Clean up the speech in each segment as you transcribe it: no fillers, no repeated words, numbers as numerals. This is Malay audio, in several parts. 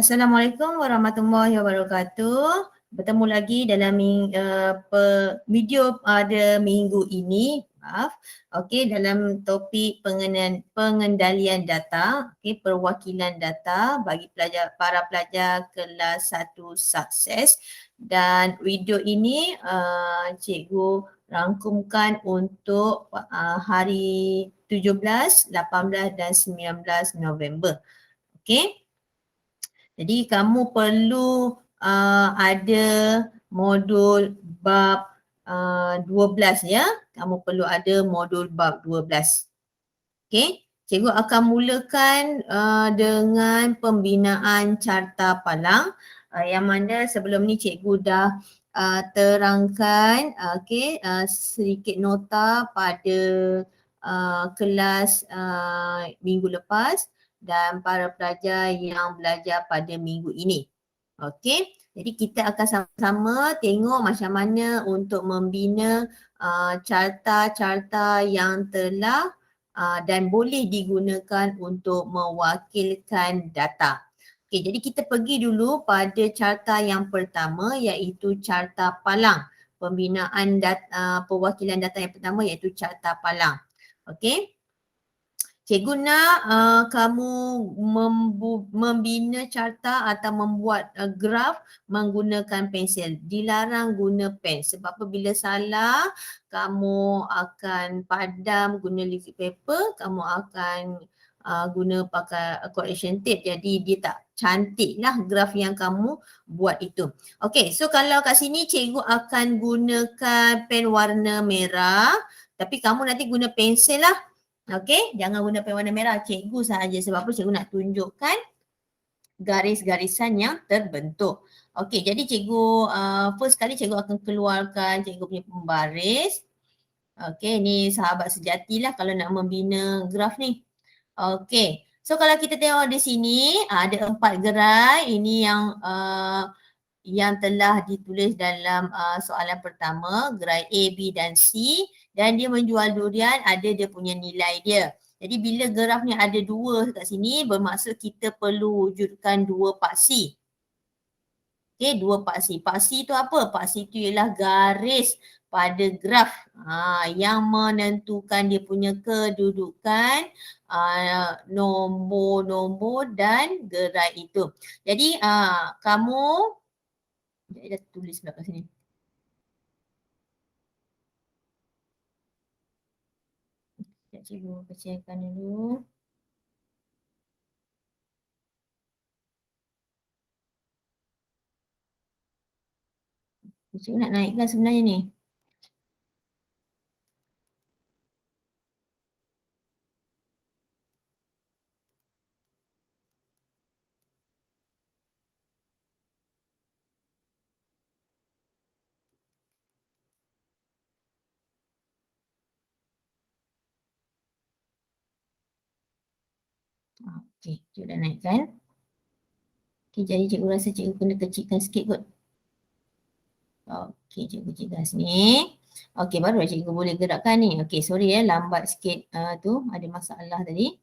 Assalamualaikum warahmatullahi wabarakatuh. Bertemu lagi dalam video pada minggu ini. Okey, dalam topik pengendalian data, okey, perwakilan data bagi para pelajar kelas 1 sukses. Dan video ini cikgu rangkumkan untuk hari 17, 18 dan 19 November. Okey. Jadi kamu perlu ada modul bab 12 ya. Kamu perlu ada modul bab 12. Okey. Cikgu akan mulakan dengan pembinaan carta palang yang mana sebelum ni cikgu dah terangkan sedikit nota pada kelas minggu lepas dan para pelajar yang belajar pada minggu ini. Okey, jadi kita akan sama-sama tengok macam mana untuk membina carta-carta yang telah dan boleh digunakan untuk mewakilkan data. Okey, jadi kita pergi dulu pada carta yang pertama iaitu carta palang. Pembinaan perwakilan data yang pertama iaitu carta palang. Okey. Cikgu nak kamu membina carta atau membuat graf menggunakan pensel. Dilarang guna pen sebab apabila salah kamu akan padam guna liquid paper, kamu akan guna pakai correction tape, jadi dia tak cantik lah graf yang kamu buat itu. Okey, so kalau kat sini cikgu akan gunakan pen warna merah, tapi kamu nanti guna pensel lah. Okey, jangan guna pen warna merah, cikgu sahaja sebab apa cikgu nak tunjukkan garis-garisan yang terbentuk. Okey, jadi cikgu first kali cikgu akan keluarkan cikgu punya pembaris. Okey, ni sahabat sejati lah kalau nak membina graf ni. Okey, so kalau kita tengok di sini ada 4 gerai, ini yang telah ditulis dalam soalan pertama, gerai A, B dan C, dan dia menjual durian, ada dia punya nilai dia. Jadi bila graf ni ada 2 kat sini, bermaksud kita perlu wujudkan 2 paksi. Okey, 2 paksi. Paksi tu apa? Paksi tu ialah garis pada graf yang menentukan dia punya kedudukan, nombor-nombor dan gerai itu. Jadi kamu dah tulis pula kat sini. Sekejap cikgu kecilkan dulu. Cikgu nak naikkan sebenarnya ni. Okey, cikgu dah naikkan. Okey, jadi cikgu rasa cikgu kena kecilkan sikit kot. Okey, cikgu kecilkan sini. Okey, baru cikgu boleh gerakkan ni. Okey, sorry lambat sikit tu, ada masalah tadi.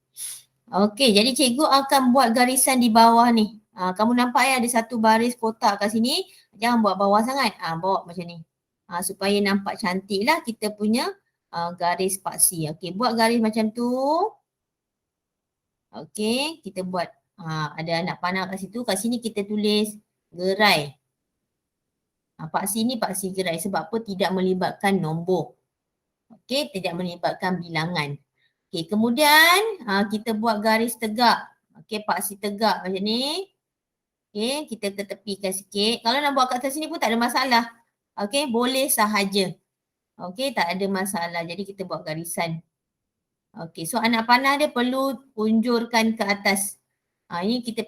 Okey, jadi cikgu akan buat garisan di bawah ni. Kamu nampak ada satu baris kotak kat sini. Jangan buat bawah sangat. Bawa macam ni. Supaya nampak cantik lah kita punya garis paksi. Okey, buat garis macam tu. Okey, kita buat ada anak panah kat situ. Kat sini kita tulis gerai. Paksi ni paksi gerai sebab apa? Tidak melibatkan nombor. Okey, tidak melibatkan bilangan. Okey, kemudian kita buat garis tegak. Okey, paksi tegak macam ni. Okey, kita ketepikan sikit. Kalau nak buat kat atas sini pun tak ada masalah. Okey, boleh sahaja. Okey, tak ada masalah. Jadi kita buat garisan. Okey, so anak panah dia perlu unjurkan ke atas. Ini kita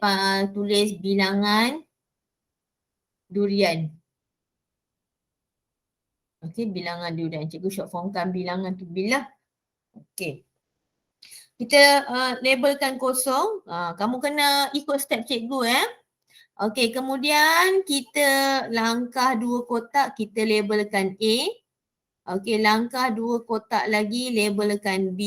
tulis bilangan durian. Okey, bilangan durian. Cikgu short formkan bilangan tu bila. Okey. Kita labelkan kosong. Kamu kena ikut step cikgu Okey, kemudian kita langkah 2 kotak kita labelkan A. Okey, langkah 2 kotak lagi labelkan B.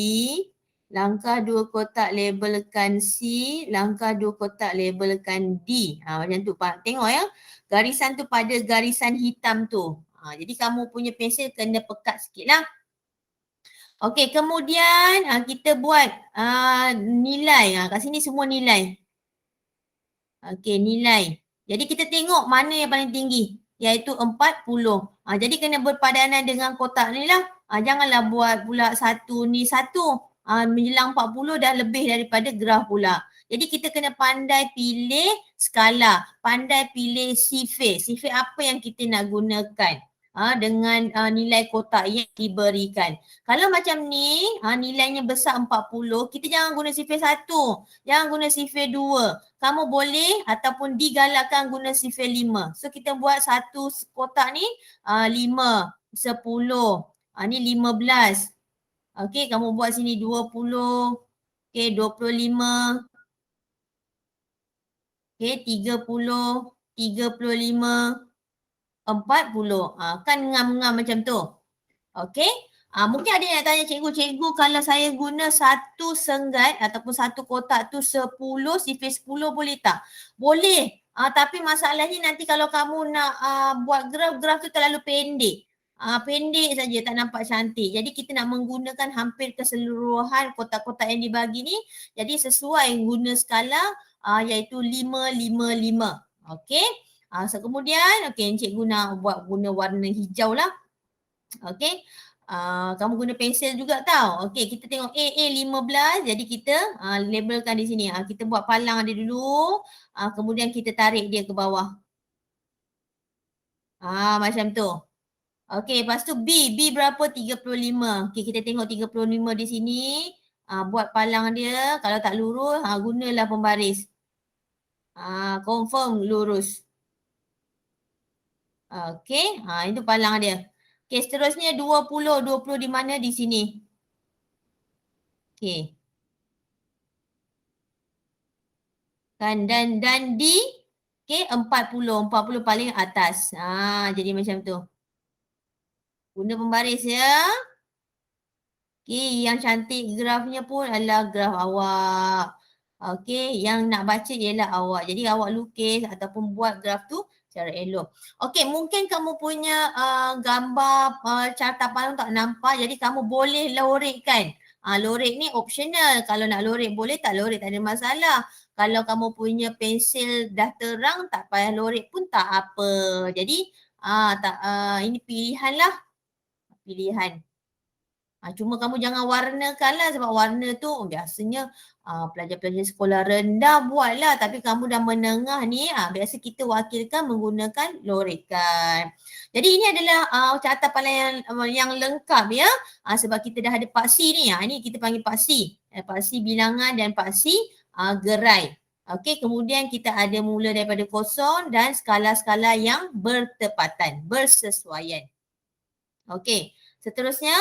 Langkah 2 kotak labelkan C, langkah 2 kotak labelkan D. Macam tu Pak. Tengok ya. Garisan tu pada garisan hitam tu. Jadi kamu punya pensel kena pekat sikit lah. Okey, kemudian kita buat nilai. Kat sini semua nilai. Okey, nilai. Jadi kita tengok mana yang paling tinggi, iaitu 40. Jadi kena berpadanan dengan kotak ni lah. Janganlah buat pula satu ni satu. Menjelang 40 dah lebih daripada graf pula. Jadi kita kena pandai pilih skala, pandai pilih sifir. Sifir apa yang kita nak gunakan dengan nilai kotak yang diberikan. Kalau macam ni, nilainya besar 40, kita jangan guna sifir 1, jangan guna sifir 2. Kamu boleh ataupun digalakkan guna sifir 5. So kita buat satu kotak ni 5, 10, ni 15. Okey, kamu buat sini 20, okey 25, okey 30, 35, 40. Kan ngam-ngam macam tu. Okey. Mungkin ada yang tanya cikgu kalau saya guna satu senggat ataupun satu kotak tu 10, sifir 10 boleh tak? Boleh. Tapi masalahnya nanti kalau kamu nak buat graf tu terlalu pendek. Pendek saja tak nampak cantik. Jadi kita nak menggunakan hampir keseluruhan kotak-kotak yang dibagi ni. Jadi sesuai guna skala iaitu 5, 5, 5. Okey. So kemudian cikgu nak guna warna hijau lah. Okey. Kamu guna pensel juga tau. Okey, kita tengok A15. Jadi kita labelkan di sini. Kita buat palang dia dulu. Kemudian kita tarik dia ke bawah. Macam tu. Okey, lepas tu B berapa? 35. Okey, kita tengok 35 di sini. Buat palang dia. Kalau tak lurus, gunalah pembaris. Confirm lurus. Okey, itu palang dia. Okey, seterusnya 20. 20 di mana? Di sini. Okey. Kan dan di okey 40 paling atas. Jadi macam tu. Guna pembaris ya. Okey, yang cantik grafnya pun adalah graf awak. Okey, yang nak baca ialah awak. Jadi awak lukis ataupun buat graf tu secara elok. Okey, mungkin kamu punya gambar carta palang tak nampak, jadi kamu boleh lorekkan. Lorek ni optional. Kalau nak lorek boleh, tak lorek tak ada masalah. Kalau kamu punya pensel dah terang, tak payah lorek pun tak apa. Jadi ini pilihan lah. Pilihan. Cuma kamu jangan warnakan lah sebab warna tu biasanya pelajar-pelajar sekolah rendah buat lah. Tapi kamu dah menengah ni biasa kita wakilkan menggunakan lorekan. Jadi ini adalah carta palang yang lengkap ya. Sebab kita dah ada paksi ni. Ini kita panggil paksi. Paksi bilangan dan paksi gerai. Okey, kemudian kita ada mula daripada kosong dan skala-skala yang bertepatan, bersesuaian. Okey, seterusnya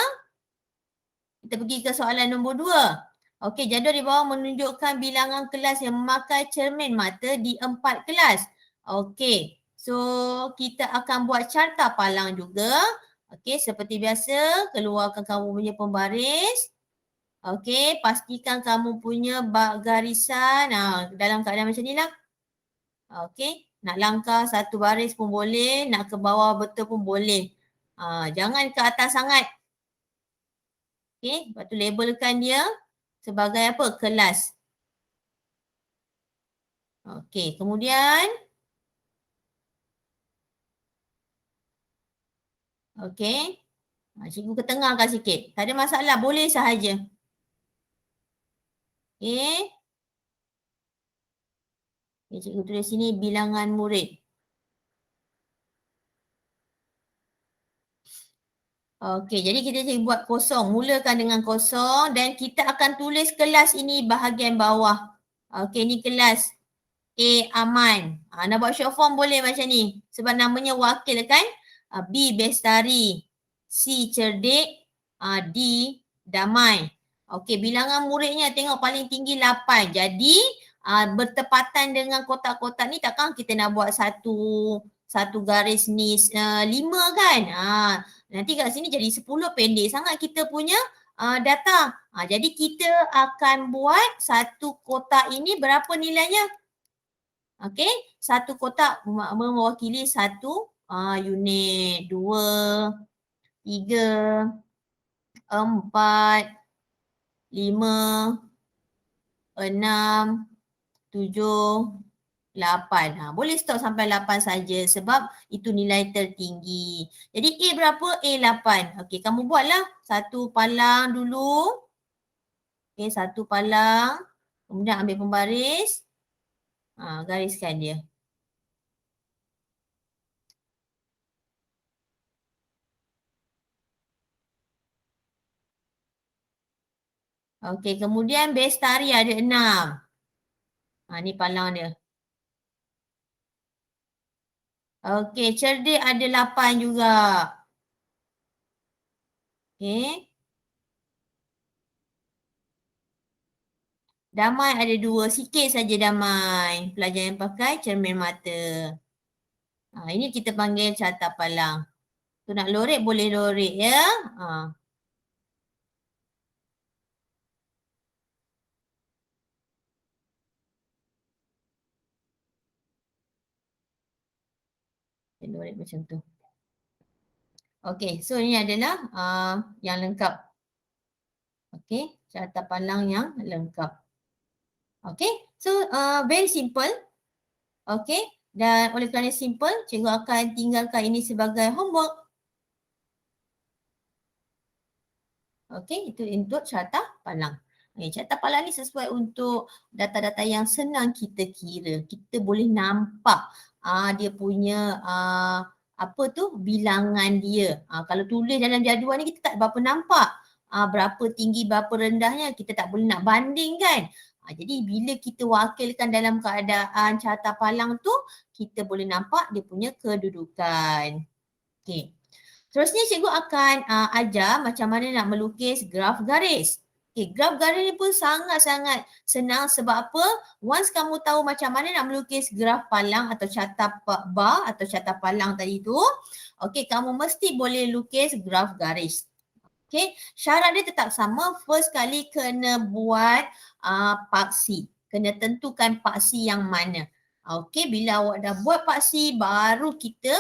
kita pergi ke soalan nombor 2. Okey, jadual di bawah menunjukkan bilangan kelas yang memakai cermin mata di 4 kelas. Okey, so kita akan buat carta palang juga. Okey, seperti biasa, keluarkan kamu punya pembaris. Okey, pastikan kamu punya garisan dalam keadaan macam ni lah. Okey, nak langkah satu baris pun boleh, nak ke bawah betul pun boleh. Jangan ke atas sangat. Okey, lepas tu labelkan dia sebagai apa? Kelas. Okey, kemudian okey. Cikgu ketengahkan sikit. Tak ada masalah, boleh sahaja. Okey. Cikgu tulis sini bilangan murid. Okey, jadi kita buat kosong. Mulakan dengan kosong dan kita akan tulis kelas ini bahagian bawah. Okey, ni kelas A aman. Nak buat short form boleh macam ni. Sebab namanya wakil kan. B bestari. C cerdik. D damai. Okey, bilangan muridnya tengok paling tinggi 8. Jadi bertepatan dengan kotak-kotak ni takkan kita nak buat satu garis ni 5 kan. Nanti kat sini jadi 10 pendek sangat kita punya data. Jadi kita akan buat satu kotak ini berapa nilainya? Okey, satu kotak mewakili satu unit, 2, 3, 4, 5, 6, 7, 8. Boleh stop sampai 8 saja sebab itu nilai tertinggi. Jadi A berapa? A 8. Okey, kamu buatlah satu palang dulu. Okey, satu palang. Kemudian ambil pembaris. Gariskan dia. Okey, kemudian Bestari ada 6. Ni palang dia. Okey, Cerdik ada 8 juga. Okey. Damai ada 2. Sikit saja Damai. Pelajar yang pakai cermin mata. Ini kita panggil carta palang. Tu nak lorek boleh lorek ya. Lorek macam tu. Okey, so ini adalah yang lengkap. Okey, carta palang yang lengkap. Okey, so very simple. Okey, dan oleh kerana simple, cikgu akan tinggalkan ini sebagai homework. Okey, itu untuk carta palang. Carta palang ni sesuai untuk data-data yang senang kita kira. Kita boleh nampak dia punya apa tu bilangan dia. Kalau tulis dalam jadual ni kita tak berapa nampak berapa tinggi berapa rendahnya, kita tak boleh nak banding kan. Jadi bila kita wakilkan dalam keadaan carta palang tu, kita boleh nampak dia punya kedudukan. Okey. Terusnya cikgu akan ajar macam mana nak melukis graf garis. Okay, graf garis ni pun sangat-sangat senang sebab apa? Once kamu tahu macam mana nak melukis graf palang atau carta bar atau carta palang tadi tu, okay, kamu mesti boleh lukis graf garis. Okay, syarat dia tetap sama. First kali kena buat paksi. Kena tentukan paksi yang mana. Okey, bila awak dah buat paksi, baru kita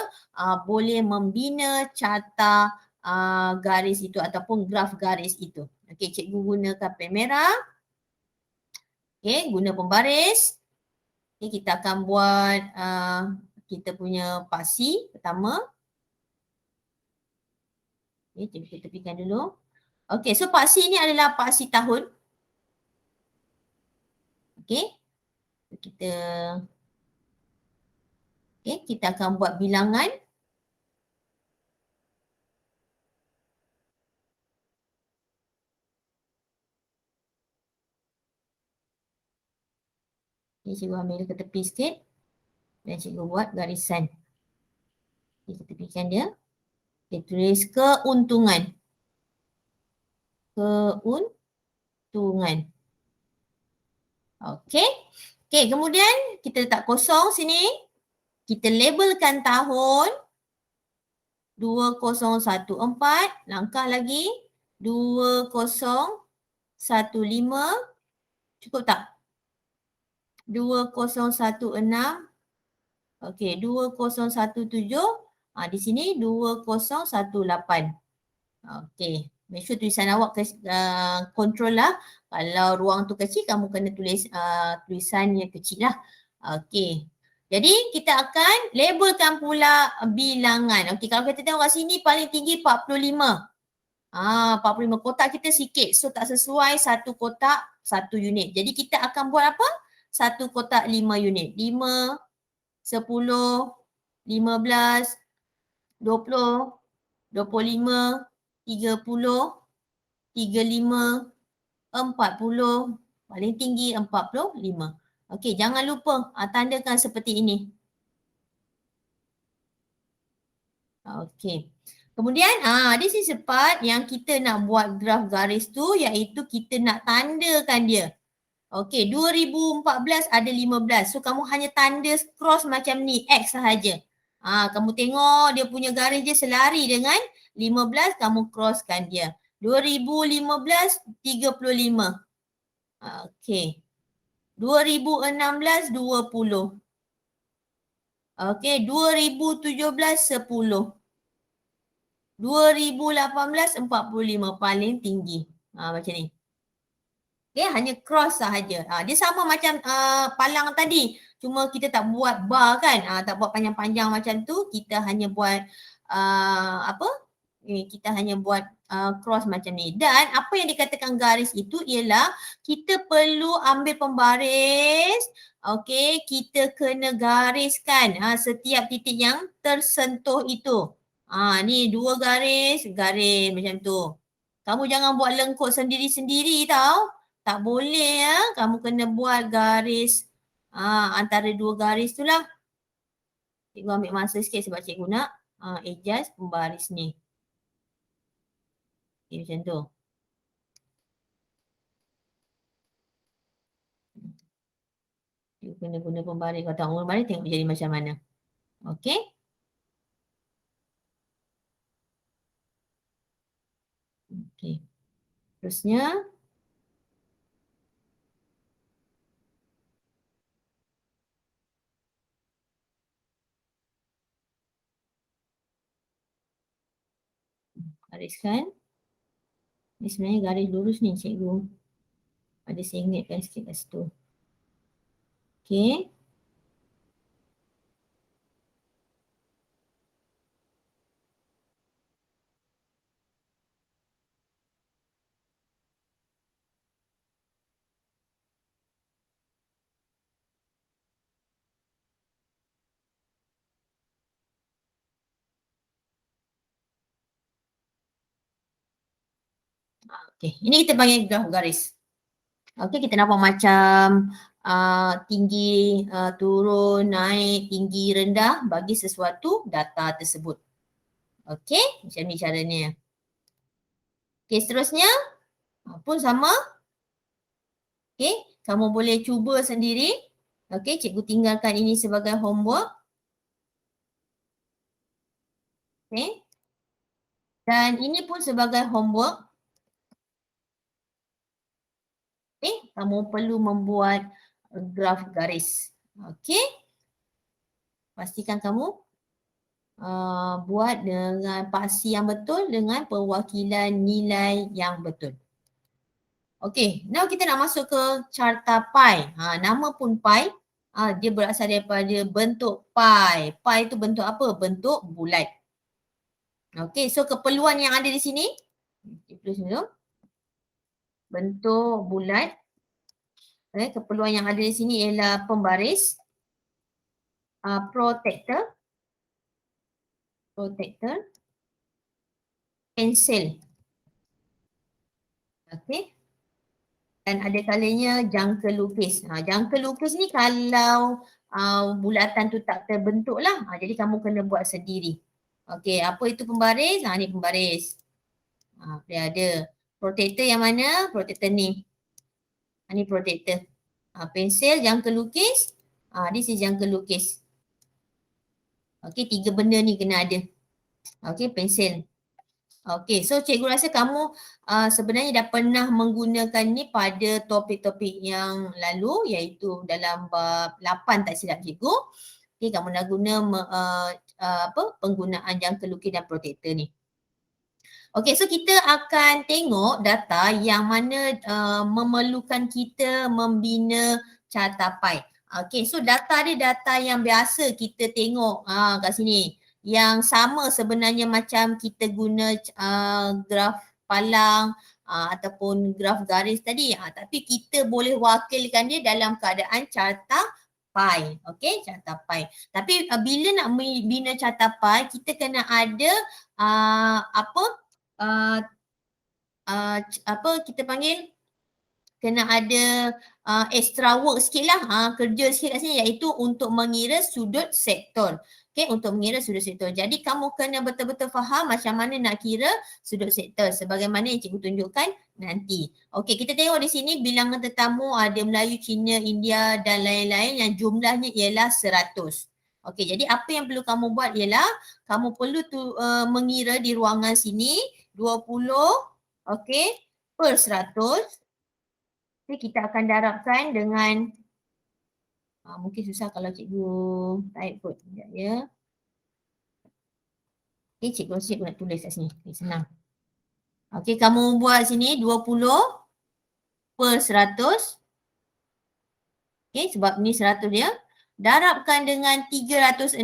boleh membina carta garis itu ataupun graf garis itu. Okey, cikgu gunakan pen merah. Okey, guna pembaris. Okey, kita akan buat kita punya paksi pertama. Okey, cikgu kita tepikan dulu. Okey, so paksi ni adalah paksi tahun. Okey, kita akan buat bilangan. Cikgu ambil ke tepi sikit dan cikgu buat garisan. Kita tepikan dia. Kita tulis keuntungan. Keuntungan. Okey. Okey, kemudian kita letak kosong sini. Kita labelkan tahun 2014. Langkah lagi. 2015. Cukup tak? 2016. Okey, 2017. Di sini 2018. Okey, make sure tulisan awak control lah. Kalau ruang tu kecil, kamu kena tulis tulisan yang kecil lah. Okey, jadi kita akan labelkan pula bilangan. Okey, kalau kita tengok kat sini paling tinggi 45. 45 kotak kita sikit. So tak sesuai satu kotak satu unit. Jadi kita akan buat apa? Satu kotak 5 unit. 5, 10, 15, 20, 25, 30, 35, 40, paling tinggi 45. Okey, jangan lupa tandakan seperti ini. Okey. Kemudian this is part yang kita nak buat graf garis tu iaitu kita nak tandakan dia. Okey, 2014 ada 15. So kamu hanya tanda cross macam ni, X sahaja. Kamu tengok dia punya garis dia selari dengan 15, kamu crosskan dia. 2015, 35. Okey. 2016, 20. Okey, 2017, 10. 2018, 45 paling tinggi. Macam ni. Okey, hanya cross sahaja. Dia sama macam palang tadi. Cuma kita tak buat bar kan. Tak buat panjang-panjang macam tu. Kita hanya buat apa? Kita hanya buat cross macam ni. Dan apa yang dikatakan garis itu ialah kita perlu ambil pembaris. Okey, kita kena gariskan setiap titik yang tersentuh itu. Ni 2 garis, garis macam tu. Kamu jangan buat lengkuk sendiri-sendiri tau. Tak boleh kamu kena buat garis antara 2 garis tu lah. Cikgu ambil masa sikit sebab cikgu nak adjust pembaris ni. Okay, macam tu. Cikgu kena guna pembaris. Kalau tak guna pembaris tengok jadi macam mana. Okay. Okay. Terusnya. Gariskan. Ni sebenarnya garis lurus ni cikgu. Ada sengitkan sikit kat situ. Okay. Okay, ini kita panggil graf garis. Okay, kita nampak macam tinggi, turun, naik, tinggi, rendah bagi sesuatu data tersebut. Okay, macam ni caranya. Okay, seterusnya pun sama. Okay, kamu boleh cuba sendiri. Okay, cikgu tinggalkan ini sebagai homework. Okay. Dan ini pun sebagai homework. Okay, kamu perlu membuat graf garis. Okay. Pastikan kamu buat dengan paksi yang betul dengan perwakilan nilai yang betul. Okay, now kita nak masuk ke carta pi. Nama pun pi, dia berasal daripada bentuk pi. Pi itu bentuk apa? Bentuk bulat. Okay, so keperluan yang ada di sini, bentuk bulat. Okay, keperluan yang ada di sini ialah pembaris, protector, pensel. Okay. Dan ada kalanya jangka lukis. Jangka lukis ni kalau bulatan tu tak terbentuk lah. Jadi kamu kena buat sendiri. Okay, apa itu pembaris? Ni pembaris. Dia ada. Protector yang mana? Protector ni. Ni protector. Pensel, jangka lukis. This is jangka lukis. Okay, 3 benda ni kena ada. Okay, pensel. Okay, so cikgu rasa kamu sebenarnya dah pernah menggunakan ni pada topik-topik yang lalu, iaitu dalam bab 8 tak silap cikgu. Okay, kamu dah guna penggunaan jangka lukis dan protector ni. Okay, so kita akan tengok data yang mana memerlukan kita membina carta pi. Okay, so data dia data yang biasa kita tengok kat sini. Yang sama sebenarnya macam kita guna graf palang ataupun graf garis tadi. Tapi kita boleh wakilkan dia dalam keadaan carta pi. Okay, carta pi. Tapi bila nak bina carta pi, kita kena ada kita panggil, kena ada extra work sikit lah, kerja sikit kat sini, iaitu untuk mengira sudut sektor. Okay, untuk mengira sudut sektor. Jadi kamu kena betul-betul faham macam mana nak kira sudut sektor sebagaimana yang cikgu tunjukkan nanti. Okay, kita tengok di sini bilangan tetamu ada Melayu, Cina, India dan lain-lain yang jumlahnya ialah 100. Okay, jadi apa yang perlu kamu buat ialah kamu perlu mengira di ruangan sini 20 Okey, per 100. Okay, kita akan darabkan dengan mungkin susah kalau cikgu type kot. Sekejap ya. Okay, cikgu nak tulis kat sini. Okay, senang. Okay, kamu buat sini 20 per 100. Okay, sebab ni 100 dia. Darabkan dengan 360.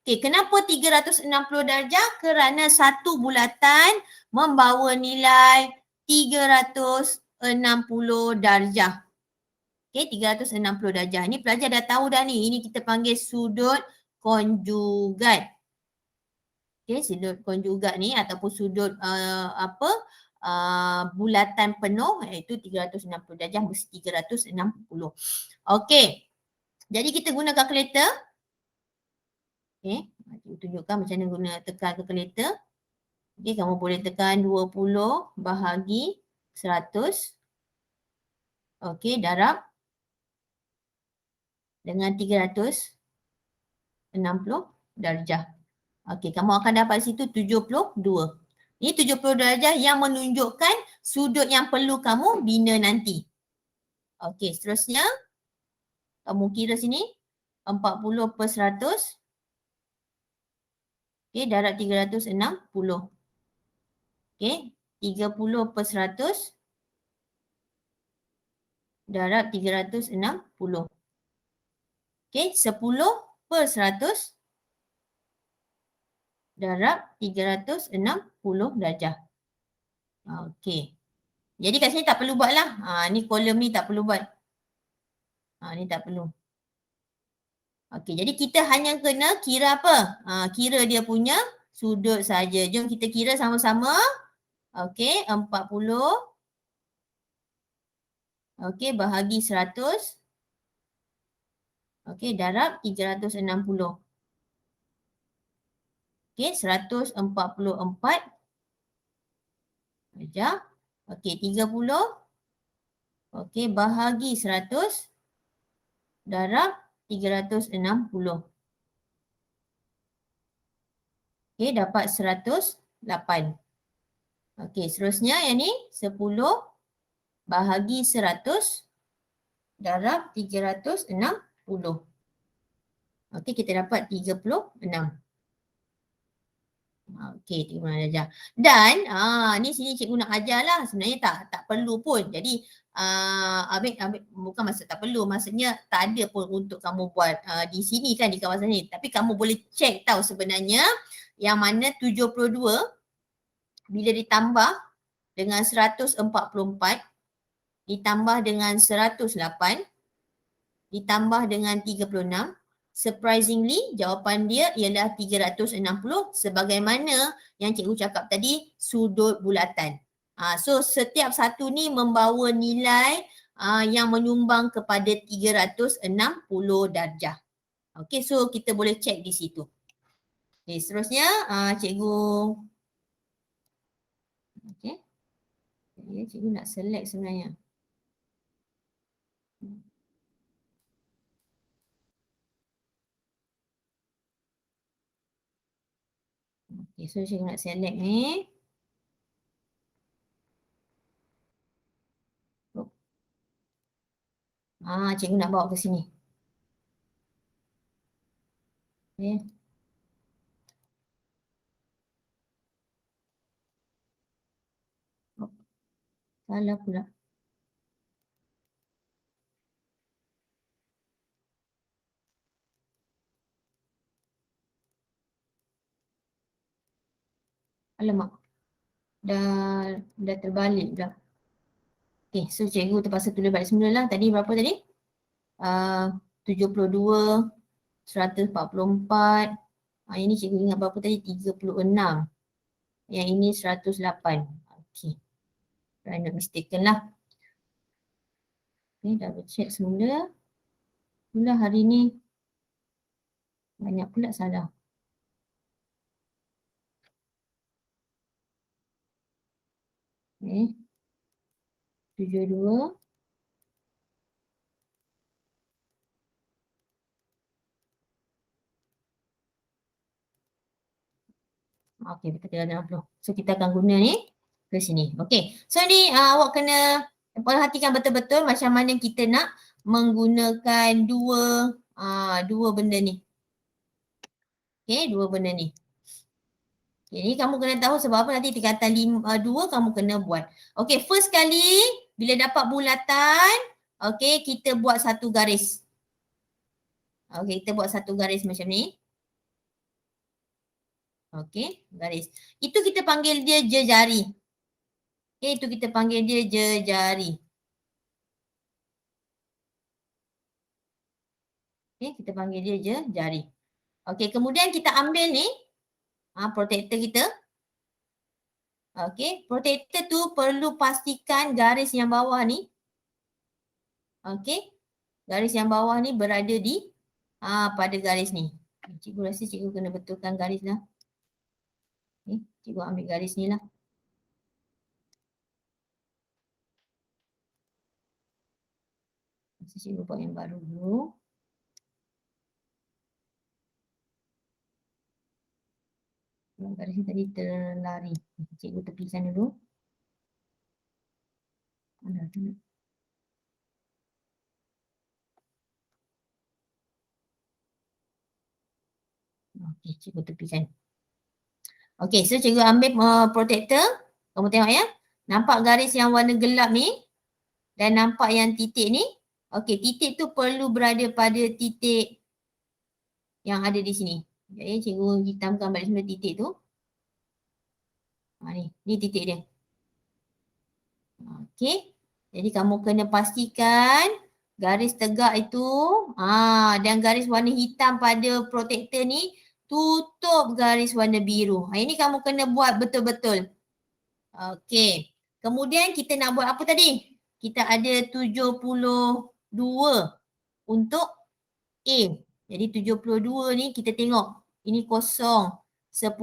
Okay, kenapa 360 darjah? Kerana satu bulatan membawa nilai 360 darjah. Okay, 360 darjah. Ni pelajar dah tahu dah ni. Ini kita panggil sudut konjugat. Okay, sudut konjugat ni ataupun sudut bulatan penuh iaitu 360 darjah mesti 360. Okay. Jadi kita guna kalkulator. Okay, cikgu tunjukkan macam mana guna tekan kalkulator. Okay, kamu boleh tekan 20 bahagi 100. Okay, darab dengan 360 darjah. Okay, kamu akan dapat situ 72. Ini 70 darjah yang menunjukkan sudut yang perlu kamu bina nanti. Okay, seterusnya kamu kira sini 40 per 100. Okay, darab 360. Okay, 30 per 100. Darab 360. Okay, 10 per 100. Darab 360 darjah. Okey. Jadi kat sini tak perlu buat lah. Ni kolom ni tak perlu buat. Ni tak perlu. Okey, jadi kita hanya kena kira apa? Kira dia punya sudut saja. Jom kita kira sama-sama. Okey, 40. Okey, bahagi 100. Okey, darab 360. Okey, 144 darjah. Okey, 30. Okey, bahagi 100 darab 360. Okey, dapat 108. Okey, seterusnya yang ni 10 bahagi 100 darab 360. Okey, kita dapat 36. Okey, 36 darjah. Dan ni sini cikgu nak ajar lah. Sebenarnya tak perlu pun. Jadi bukan maksud tak perlu. Maksudnya tak ada pun untuk kamu buat di sini kan, di kawasan ni. Tapi kamu boleh check tahu sebenarnya yang mana 72 bila ditambah dengan 144 ditambah dengan 108 ditambah dengan 36. Surprisingly, jawapan dia ialah 360 sebagaimana yang cikgu cakap tadi, sudut bulatan. So, setiap satu ni membawa nilai yang menyumbang kepada 360 darjah. Okay, so kita boleh check di situ. Okay, seterusnya cikgu. Okay. Cikgu nak select sebenarnya. Okay, so cikgu nak select ni. Cikgu nak bawa ke sini. Okay. Salah pula. Alamak. Dah terbalik pula. Okay, so cikgu terpaksa tulis balik semula lah. Tadi berapa tadi? 72, 144. Yang ni cikgu ingat berapa tadi? 36. Yang ini 108. Okay. Random mistaken lah. Okay, double check semula. Pula hari ni banyak pula salah. Okay. 72. Okay, kita 360. So kita akan guna ni. ke sini. Okey. So ni awak kena perhatikan betul-betul macam mana kita nak menggunakan dua benda ni. Okey, dua benda ni. Jadi kamu kena tahu sebab apa nanti tingkatan 2 kamu kena buat. Okey, first kali bila dapat bulatan, okey, kita buat satu garis. Okey, kita buat satu garis macam ni. Okey, garis. Itu kita panggil dia jejari. Okey, itu kita panggil dia jejari. Okey, kita panggil dia jejari. Okey, kemudian kita ambil ni protector kita. Okey, protector tu perlu pastikan garis yang bawah ni. Okey, garis yang bawah ni berada di pada garis ni. Cikgu rasa cikgu kena betulkan garis lah. Okay, cikgu ambil garis ni lah. Masa cikgu buat yang baru dulu. Garis ni tadi terlari. Cikgu tepikan dulu. Mana tu? Okey, cikgu tepikan. Okey, so cikgu ambil protector. Kamu tengok ya. Nampak garis yang warna gelap ni? Dan nampak yang titik ni? Okey, titik tu perlu berada pada titik yang ada di sini. Jadi cikgu hitamkan balik semula titik tu. Ni titik dia. Okey. Jadi kamu kena pastikan garis tegak itu dan garis warna hitam pada protector ni tutup garis warna biru. Ini kamu kena buat betul-betul. Okey. Kemudian kita nak buat apa tadi? Kita ada 72 untuk A. Jadi 72 ni kita tengok. Ini kosong. 10,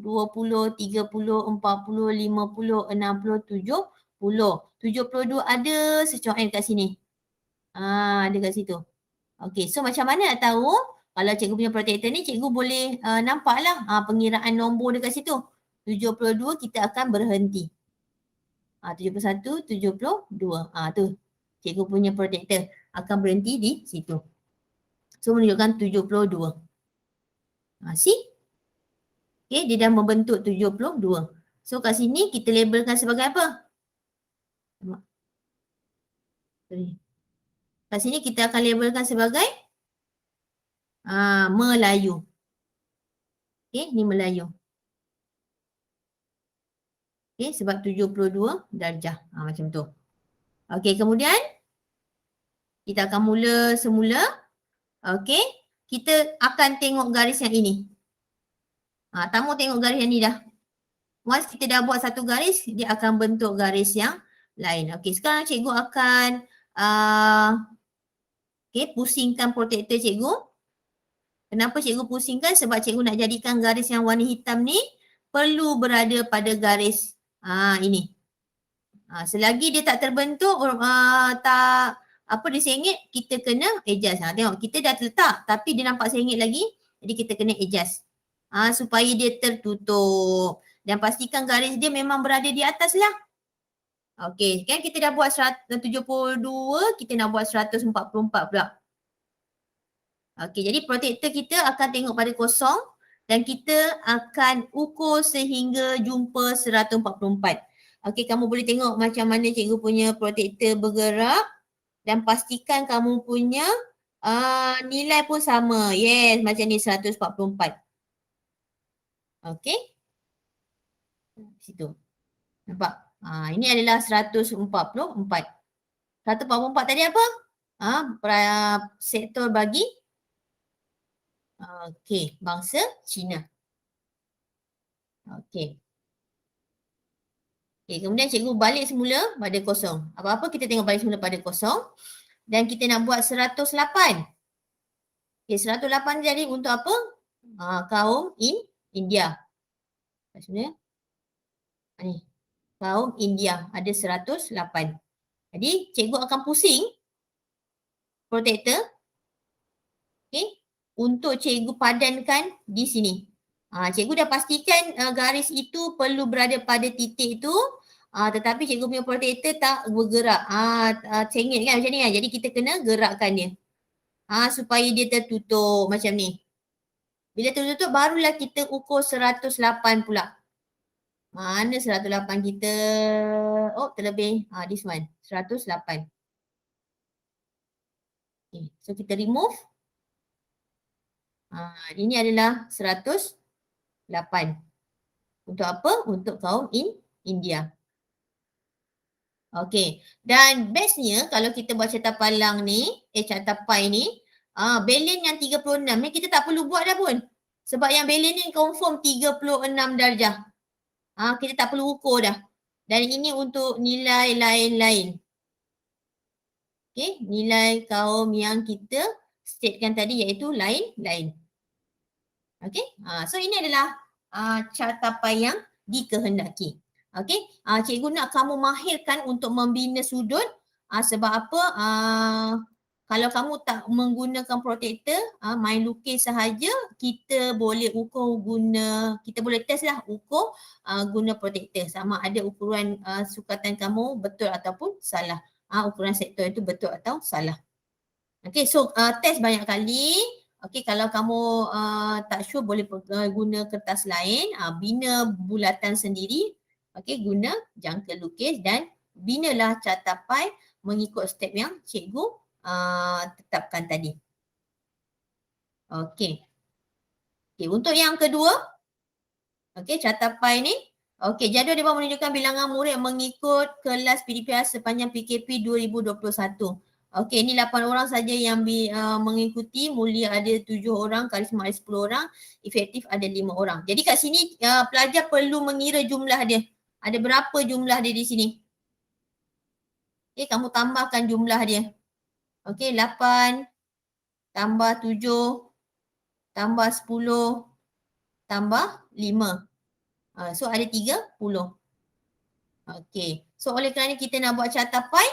20, 30, 40, 50, 60, 70. 72 ada secuil kat sini. Ada kat situ. Okey, so macam mana nak tahu? Kalau cikgu punya protector ni, cikgu boleh nampaklah pengiraan nombor dekat situ. 72 kita akan berhenti. 71, 72. Tu. Cikgu punya protector akan berhenti di situ. So menunjukkan 72. See? Okay, dia dah membentuk 72. So kat sini kita labelkan sebagai apa? Kat sini kita akan labelkan sebagai Melayu. Okay, ni Melayu. Okay, sebab 72 darjah. Macam tu. Okay, kemudian kita akan mula semula. Okay, kita akan tengok garis yang ini. Tamu tengok garis yang ni dah. Once kita dah buat satu garis, dia akan bentuk garis yang lain. Okay, sekarang cikgu akan pusingkan protector cikgu. Kenapa cikgu pusingkan? Sebab cikgu nak jadikan garis yang warna hitam ni perlu berada pada garis ini. Selagi dia tak terbentuk, dia sengit, kita kena adjust. Tengok, kita dah letak tapi dia nampak sengit lagi. Jadi kita kena adjust. Supaya dia tertutup. Dan pastikan garis dia memang berada di atas lah. Okey, kan kita dah buat 72, kita nak buat 144 pula. Okey, jadi protector kita akan tengok pada kosong dan kita akan ukur sehingga jumpa 144. Okey, kamu boleh tengok macam mana cikgu punya protector bergerak dan pastikan kamu punya nilai pun sama. Yes, macam ni 144. Okey. Situ. Nampak? Ini adalah 144. 144 tadi apa? Sektor bagi bangsa Cina. Okey. Kemudian cikgu balik semula pada kosong. Apa-apa kita tengok balik semula pada kosong. Dan kita nak buat 108. 108 jadi untuk apa? Kaum India. Maksudnya ni. Kaum India ada 108. Jadi cikgu akan pusing protector. Untuk cikgu padankan di sini. Cikgu dah pastikan garis itu perlu berada pada titik itu, tetapi cikgu punya protektor tak bergerak. Cengit kan macam ni kan. Jadi kita kena gerakkan dia. Supaya dia tertutup macam ni. Bila tertutup barulah kita ukur 108 pula. Mana 108 kita? Oh, terlebih. This one. 108. Okay. So kita remove. Ini adalah 108. Untuk apa? Untuk kaum India. Okey. Dan bestnya kalau kita buat carta palang ni, carta pi ni, belen yang 36 ni kita tak perlu buat dah pun. Sebab yang belen ni confirm 36 darjah. Kita tak perlu ukur dah. Dan ini untuk nilai lain-lain. Okey, nilai kaum yang kita statekan tadi iaitu lain-lain. Okey, so ini adalah carta pi yang dikehendaki. Okey, cikgu nak kamu mahirkan untuk membina sudut sebab apa? Kalau kamu tak menggunakan protektor, main lukis sahaja, kita boleh ukur kita boleh test lah ukur guna protektor. Sama ada ukuran sukatan kamu betul ataupun salah. Ukuran sektor itu betul atau salah. Okay, so test banyak kali. Okay, kalau kamu tak sure boleh guna kertas lain, bina bulatan sendiri. Okay, guna jangka lukis dan binalah carta pi mengikut step yang cikgu tetapkan tadi. Okey. Okey, untuk yang kedua, okey, carta pi ni, okey, jadual dia menunjukkan bilangan murid mengikut kelas PDPR sepanjang PKP 2021. Okey, ni 8 orang saja yang mengikuti, mulia ada 7 orang, karisma ada 10 orang, efektif ada 5 orang. Jadi kat sini pelajar perlu mengira jumlah dia. Ada berapa jumlah dia di sini? Okey, kamu tambahkan jumlah dia. Okey, 8 tambah 7 tambah 10 tambah 5. So ada 30. Okey. So oleh kerana kita nak buat carta pi,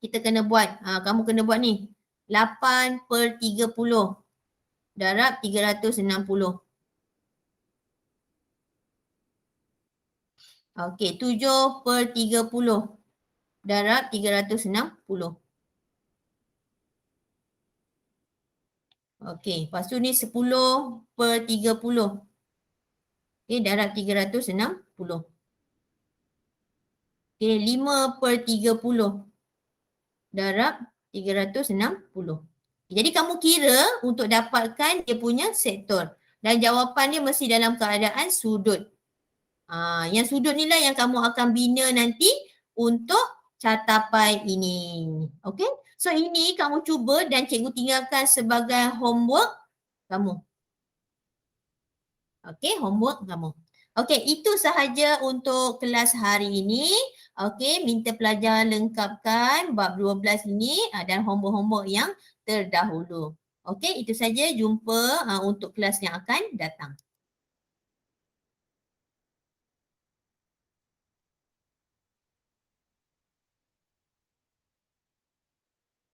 kita kena buat, kamu kena buat ni. 8/30 darab 360. Okey, 7/30 darab 360. Okey, lepas tu ni 10/30. Okey, darab 360. Okey, 5/30 darab 360. Jadi kamu kira untuk dapatkan dia punya sektor. Dan jawapan dia mesti dalam keadaan sudut. Yang sudut ni lah yang kamu akan bina nanti untuk carta pi ini. Okey? So ini kamu cuba dan cikgu tinggalkan sebagai homework kamu. Okey, homework kamu. Okey, itu sahaja untuk kelas hari ini. Okey, minta pelajar lengkapkan bab 12 ini dan homework-homework yang terdahulu. Okey, itu saja. Jumpa untuk kelas yang akan datang.